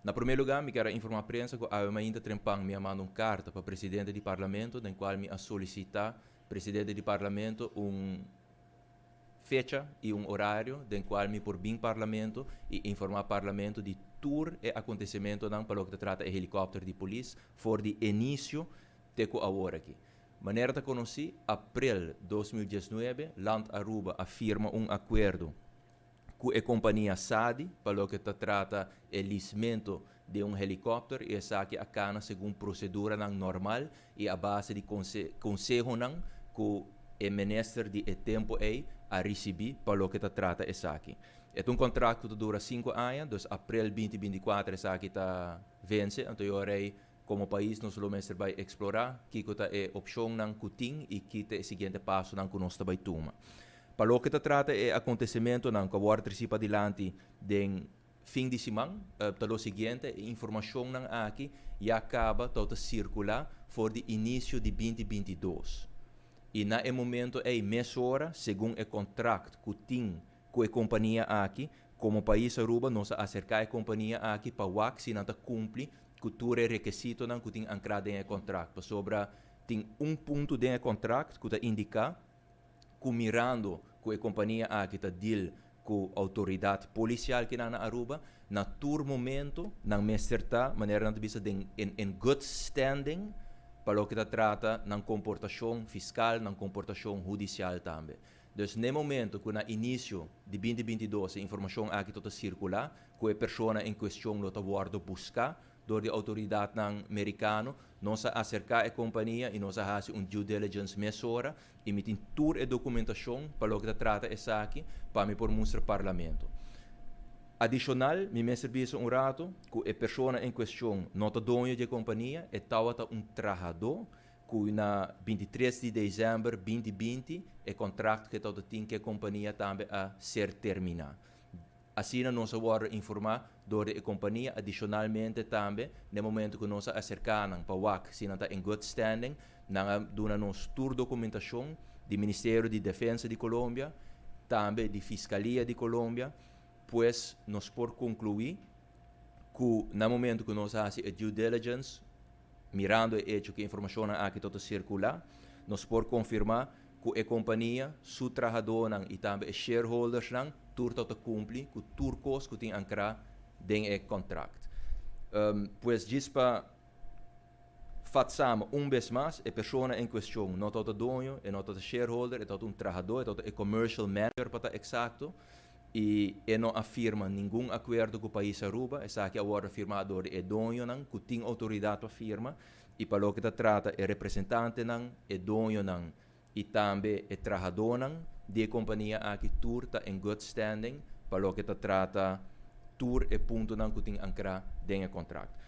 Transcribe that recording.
Na primeiro lugar, me quero informar a prensa que eu ainda trempang me manda uma carta para o presidente do parlamento, na qual me a solicitar presidente do parlamento fecha e horário do qual me por bem parlamento e informar parlamento de tour e acontecimento não para o que trata de helicóptero de polícia for de início de a hora aqui. Maneira de conhecer, abril 2019, Land Aruba afirma acordo com a companhia SADI para o que trata o listamento de helicóptero e essa que a cana segundo procedura normal e a base de conselho que o ministro de tempo a receber para o que trata essa aqui. É contrato que dura 5 anos, dus abril 2024 essa aqui está vence, então eu como país nós vamos vai explorar que é opção não cutim e que é o seguinte passo não que nós vai tomar. Para o que trata é acontecimento não que vai antecipar adiante de fim de semana, para o seguinte, a informação não aqui e acaba toda circular for de início de 2022. E na momento é mês hora, segundo o contrato que tem com a companhia aqui, como país Aruba, nós acercar a companhia aqui para o se não cumpre com todo o requisito que tem ancrado em contrato. Sobre tem ponto de contrato que indica que mirando com a companhia aqui está deal com a autoridade policial que na Aruba, na todo momento, na mesma maneira de vista em good standing, para o que trata na comportação fiscal, na comportação judicial também. Então, no momento que no início de 2022 a informação aqui toda circular, que a pessoa em questão não está buscar, do a autoridade americana, nós acercar a companhia e nós fazemos due diligence mesura e emitir toda a documentação para o que trata essa aqui, para me por mostrar parlamento. Adicional, me serviço rato que a pessoa em questão não é dono da companhia, é trabalhador que na 23 de dezembro de 2020 o contrato que todo tem que a companhia também a ser terminado. Assim, nós vamos informar a companhia adicionalmente também, no momento que nós acercamos para o WAC, se não está em good standing, nós damos toda a documentação do Ministério de Defesa de Colômbia, também da Fiscalia de Colômbia, pois nós podemos concluir que no momento que nós fazemos a due diligence, mirando o hecho que a informação aqui toda circular, nós podemos confirmar que a companhia, seu trabalhador e também os shareholders, tudo cumpre com tudo que tem ancrado em contrato. Pois diz para fazer vez mais, a pessoa em questão não é dono, não é shareholder, é trabalhador, é commercial manager para exato, e não afirma nenhum acordo com o país Aruba, essa aqui agora firmado é dono, que tem autoridade para firma, e para o que trata é representante, é dono, e também é trabalhador de companhia aqui está em good standing, para o que trata tur e ponto que tem ancrado em contrato.